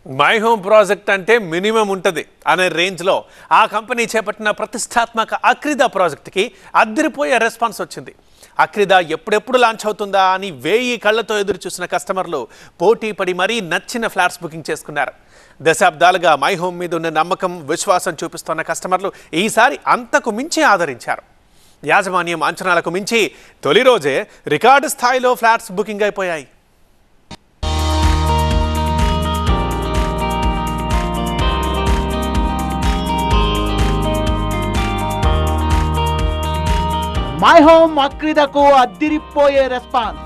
My home project అంటే minimum ఉంటుంది అనే రేంజ్లో ఆ కంపెనీ చేపట్టిన ప్రతిష్టాత్మక అక్రిదా ప్రాజెక్ట్కి అదిరిపోయే రెస్పాన్స్ వచ్చింది. అక్రిదా ఎప్పుడెప్పుడు లాంచ్ అవుతుందా అని 1000 కళ్ళతో ఎదురు చూసిన కస్టమర్లు పోటీ పడి మరీ నచ్చిన ఫ్లాట్స్ బుకింగ్ చేసుకున్నారు. దశాబ్దాలుగా మై హోమ్ మీద ఉన్న నమ్మకం, విశ్వాసం చూపిస్తున్న కస్టమర్లు ఈసారి అంతకు మించి ఆదరించారు. యాజమాన్యం అంచనాలకు మించి తొలి రోజే రికార్డు స్థాయిలో ఫ్లాట్స్ బుకింగ్ అయిపోయాయి. మై హోమ్ అక్రిదాకు అదిరిపోయే రెస్పాన్స్.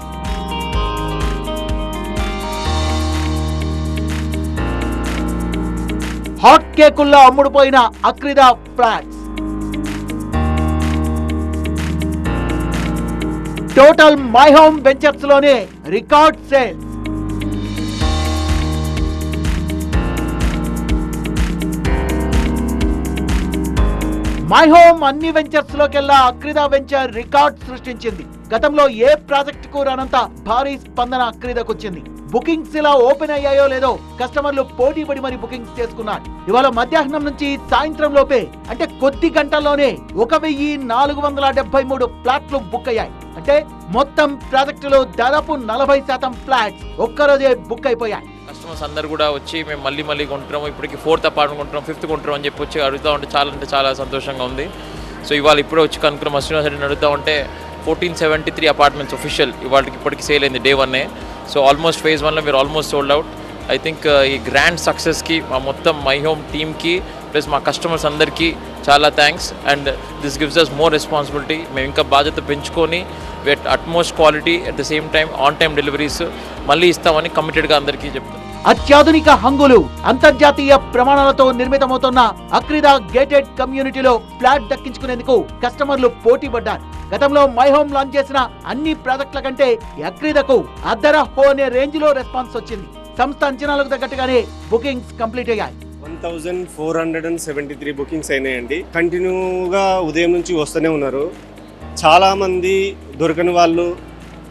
హాట్ కేకుల్లో అమ్ముడుపోయిన Akrida flats total My Home ventures లోనే రికార్డ్ సేల్స్. మై హోమ్ అన్ని వెంచర్స్ లోకెల్లా అక్రిదా వెంచర్ రికార్డ్ సృష్టించింది. గతంలో ఏ ప్రాజెక్ట్ కు రానంత భారీ స్పందన అక్రిదాకు వచ్చింది. బుకింగ్స్ ఇలా ఓపెన్ అయ్యాయో లేదో కస్టమర్లు పోటీ పడి మరి బుకింగ్స్ చేసుకున్నారు. ఇవాళ మధ్యాహ్నం నుంచి సాయంత్రం లోపే అంటే కొద్ది గంటల్లోనే 1473 ఫ్లాట్లు బుక్ అయ్యాయి. అంటే మొత్తం ప్రాజెక్టులో దాదాపు 40% ఫ్లాట్స్ ఒక్కరోజే బుక్ అయిపోయాయి. కస్టమర్స్ అందరు కూడా వచ్చి మేము మళ్ళీ కొంటున్నాము, ఇప్పటికి 4th అపార్ట్మెంట్ కొంటున్నాం, 5th కొంటున్నాం అని చెప్పి వచ్చి అడుగుతూ ఉంటే చాలా సంతోషంగా ఉంది. సో ఇవాళ ఇప్పుడే వచ్చి కనుక్కున్నాం, శ్రీనివాస్ రెడ్డిని అడుగుతూ ఉంటే 1473 అపార్ట్మెంట్స్ అఫీషియల్ ఇవాళకి ఇప్పటికి సేల్ అయింది Day 1. సో ఆల్మోస్ట్ phase 1లో మీరు almost sold out. I think ఈ గ్రాండ్ సక్సెస్కి మా మొత్తం మై హోమ్ టీమ్కి ప్లస్ మా కస్టమర్స్ అందరికీ చాలా thanks. And this gives us more responsibility. మేము ఇంకా బాధ్యత పెంచుకొని with utmost quality at the same time on time deliveries మళ్ళీ ఇస్తామని కమిటెడ్గా అందరికీ చెప్తాం. అత్యాధునిక హంగులు, అంతర్జాతీయ ప్రమాణాలతో నిర్మితమవుతున్న అక్రిదా గేటెడ్ కమ్యూనిటీలో ఫ్లాట్ దక్కించుకునేందుకు కస్టమర్లు పోటీ పడ్డారు. గతంలో మై హోమ్ లాంచ్ చేసిన అన్ని ప్రాజెక్టుల కంటే అక్రిదాకు అద్దర అనే రేంజ్ లో రెస్పాన్స్ వచ్చింది. సంస్థ అంచనాలకు తగ్గట్టుగానే బుకింగ్స్ కంప్లీట్ అయ్యాయి. 1473 బుకింగ్స్ అయినాయండి. కంటిన్యూగా ఉదయం నుంచి వస్తూనే ఉన్నారు. చాలామంది దొరకని వాళ్ళు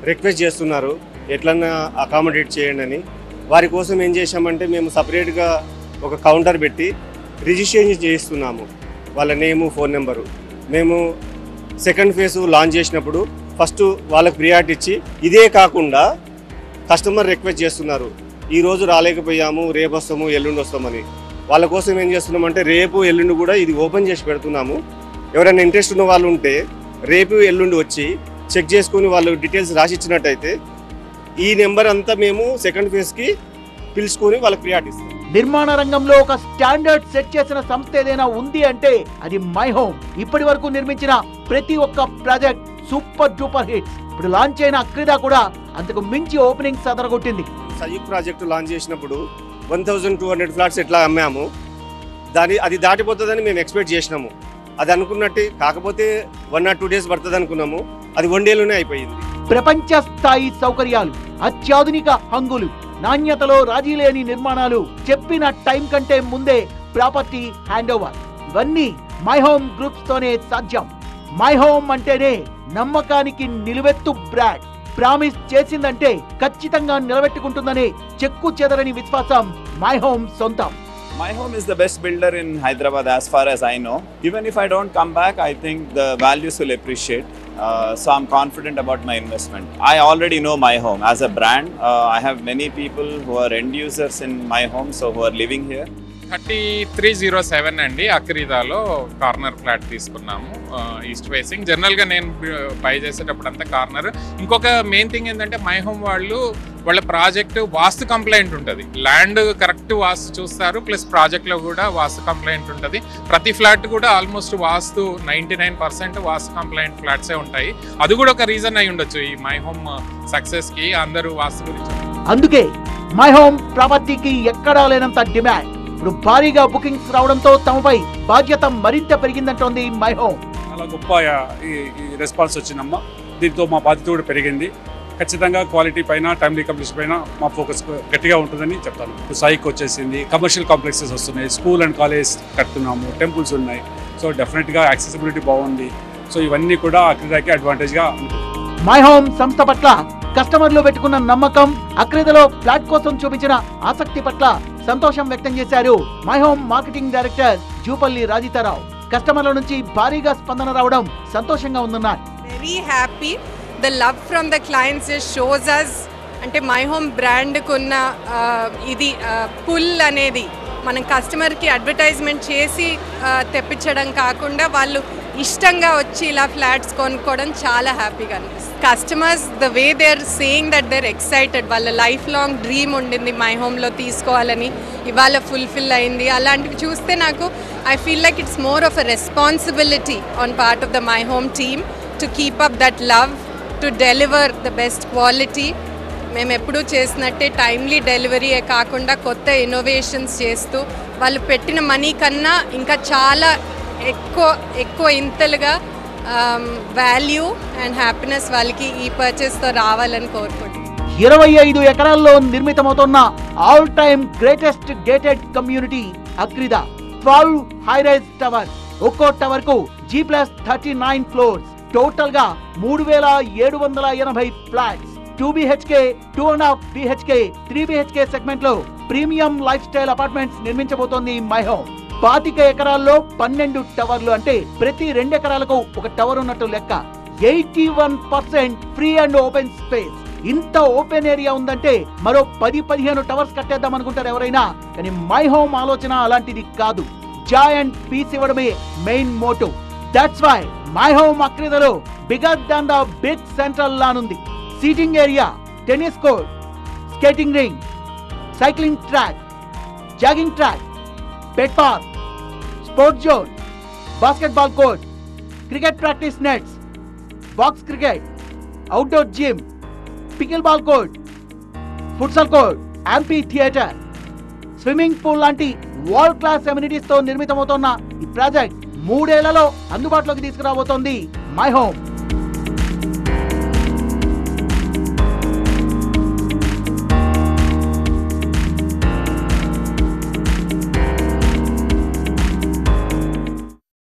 రిక్వెస్ట్ చేస్తున్నారు ఎట్లన్నా అకామిడేట్ చేయండి అని. వారి కోసం ఏం చేశామంటే మేము సపరేట్గా ఒక కౌంటర్ పెట్టి రిజిస్ట్రేషన్ చేయిస్తున్నాము, వాళ్ళ నేము, ఫోన్ నెంబరు. మేము సెకండ్ ఫేజ్ లాంచ్ చేసినప్పుడు ఫస్ట్ వాళ్ళకి ప్రియారిటీ ఇచ్చి, ఇదే కాకుండా కస్టమర్ రిక్వెస్ట్ చేస్తున్నారు ఈరోజు రాలేకపోయాము, రేపు వస్తాము, ఎల్లుండి వస్తామని. వాళ్ళ కోసం ఏం చేస్తున్నామంటే రేపు ఎల్లుండి కూడా ఇది ఓపెన్ చేసి పెడుతున్నాము. ఎవరైనా ఇంట్రెస్ట్ ఉన్న వాళ్ళు ఉంటే రేపు ఎల్లుండి వచ్చి చెక్ చేసుకుని వాళ్ళు డీటెయిల్స్ రాసిచ్చినట్టయితే ఈ నెంబర్ అంతా మేము సెకండ్ ఫేజ్కి పిలుచుకొని వాళ్ళకి ప్రియారిటీ ఇస్తాం. నిర్మాణ రంగంలో ఒక స్టాండర్డ్ సెట్ చేసిన సంస్థ ఏదైనా ఉంది అంటే అది మై హోమ్. ఇప్పటి వరకు నిర్మించిన ప్రతి ఒక్క ప్రాజెక్ట్ సూపర్ డూపర్ హిట్స్. ఇప్పుడు లాంచ్ అయిన అక్రిదా కూడా అంతకు మించి ఓపెనింగ్స్ అదరగొట్టింది. సయ్యూక్ ప్రాజెక్టు లాంచ్ చేసినప్పుడు 1200 ఫ్లాట్స్ ఎట్లా అమ్మాము, అది దాటిపోతుందని మేము ఎక్స్పెక్ట్ చేసినాము. అది అనుకున్నట్టు కాకపోతే 1 or 2 days పడుతుంది అనుకున్నాము, అది 1 dayలోనే అయిపోయింది. ప్రపంచ స్థాయి సౌకర్యాలు, అత్యాధునిక హంగులు, నాణ్యతలో రాజీ లేని నిర్మాణాలు, చెప్పిన టైం కంటే ముందే ప్రాపర్టీ హ్యాండ్ ఓవర్, ఇవన్నీ మై హోమ్ గ్రూప్స్ తోనే సాధ్యం. మై హోమ్ అంటేనే నమ్మకానికి నిలువెత్తు బ్రాండ్. ప్రామిస్ చేసిందంటే ఖచ్చితంగా నిలబెట్టుకుంటుందనే చెక్కు చెదరని విశ్వాసం మై హోమ్ సొంతం. My home is the best builder in Hyderabad as far as I know. Even if I don't come back, I think the values will appreciate. So I'm confident about my investment. I already know my home as a brand. I have many people who are end users in my home, so who are living here. 3307 అండి అక్రిదాలో corner flat తీసుకున్నాము, east facing. జనరల్గా నేను by చేసేటప్పుడు అంతా corner. ఇంకొక main thing ఏంటంటే my home వాళ్ళ project వాస్తు complaint ఉంటుంది. ల్యాండ్ కరెక్ట్ వాస్తు చూస్తారు, ప్లస్ ప్రాజెక్ట్లో కూడా వాస్తు కంప్లైంట్ ఉంటుంది. ప్రతి ఫ్లాట్ కూడా ఆల్మోస్ట్ వాస్తు 99% వాస్తు కంప్లైంట్ ఫ్లాట్సే ఉంటాయి. అది కూడా ఒక రీజన్ అయి ఉండొచ్చు ఈ మై హోమ్ సక్సెస్కి. అందరూ వాస్తు గురించి, అందుకే మై హోమ్ ప్రాపర్టీకి ఎక్కడా లేనంత డిమాండ్. ఇప్పుడు భారీగా బుకింగ్స్ రావడంతో తమపై బాధ్యత మరింత పెరిగిందంటోంది మై హోమ్. చాలా గొప్ప ఈ రెస్పాన్స్ వచ్చిందమ్మా. దీంతో మా బాధ్యత కూడా పెరిగింది. ఖచ్చితంగా క్వాలిటీ పైన, టైమ్లీ కంప్లీషన్ పైన మా ఫోకస్ గట్టిగా ఉంటుందని చెప్తాను. సైక్ వచ్చేసింది, కమర్షియల్ కాంప్లెక్సెస్ వస్తున్నాయి, స్కూల్ అండ్ కాలేజ్ కడుతున్నాము, టెంపుల్స్ ఉన్నాయి. సో డెఫినెట్గా యాక్సెసిబిలిటీ బాగుంది. సో ఇవన్నీ కూడా అక్రిదాకి అడ్వాంటేజ్గా. మై హోమ్ సంస్థ పట్ల కస్టమర్లు పెట్టుకున్న నమ్మకం, అక్రిదలో ఫ్లాట్ కోసం చూపించిన ఆసక్తి పట్ల సంతోషం వ్యక్తం చేశారు My Home marketing director Jupalli Rajitharao. కస్టమర్ల నుంచి భారీగా స్పందన రావడం సంతోషంగా ఉందన్నారు. Very happy. The love from the clients just shows us అంటే మై హోమ్ బ్రాండ్ కున్న ఇది పుల్ అనేది మనం కస్టమర్కి అడ్వర్టైజ్మెంట్ చేసి తెప్పించడం కాకుండా వాళ్ళు ఇష్టంగా వచ్చి ఇలా ఫ్లాట్స్ కొనుక్కోవడం చాలా హ్యాపీగా అనిపిస్తుంది. Customers the way they are saying that they are excited, వాళ్ళ లైఫ్ లాంగ్ డ్రీమ్ ఉండింది మై హోమ్లో తీసుకోవాలని, ఇవాళ ఫుల్ఫిల్ అయింది. అలాంటివి చూస్తే నాకు I feel like it's more of a responsibility on part of the My Home team to keep up that love, to deliver the best quality. మేము ఎప్పుడూ చేసినట్టే టైమ్లీ డెలివరీయే కాకుండా కొత్త ఇన్నోవేషన్స్ చేస్తూ వాళ్ళు పెట్టిన మనీ కన్నా ఇంకా చాలా ఎక్కువ ఇంతలుగా వాల్యూ అండ్ హ్యాపీనెస్ వాళ్ళకి ఈ పర్చేస్తో రావాలని కోరుకుంటున్నాం. 25 ఎకరాల్లో నిర్మితమవుతున్న all time greatest gated community Akrida 12 high rise tower. ఒక్కో టవర్ కు G+39 ఫ్లోర్స్. టోటల్ గా 3780 flats. 2 BHK, 2.5 BHK, 3 BHK segment లో ప్రీమియం లైఫ్ స్టైల్ అపార్ట్మెంట్స్ నిర్మించబోతోంది మై హోమ్. 25 ఎకరాల్లో 12 టవర్లు అంటే ప్రతి 2 ఎకరాలకు ఒక టవర్ ఉన్నట్టు లెక్క. 81% ఫ్రీ అండ్ ఓపెన్ స్పేస్. ఇంత ఓపెన్ ఏరియా ఉందంటే మరో 10-15 టవర్స్ కట్టేద్దాం అనుకుంటారు ఎవరైనా, కానీ మై హోమ్ ఆలోచన అలాంటిది కాదు. జాయ్ అండ్ పీస్ ఇవ్వడమే main motto. That's why My Home అక్రిదలో bigger than the big central lawn ఉంది. Seating area, tennis court, skating ring, cycling track, jogging track, pet park, sports zone, basketball court, cricket practice nets, box cricket, outdoor gym, pickle ball court, futsal court, amphitheatre, swimming pool లాంటి world class amenities తో నిర్మితమవుతున్న ఈ project 3 ఏళ్లలో అందుబాటులోకి తీసుకురాబోతోంది my home.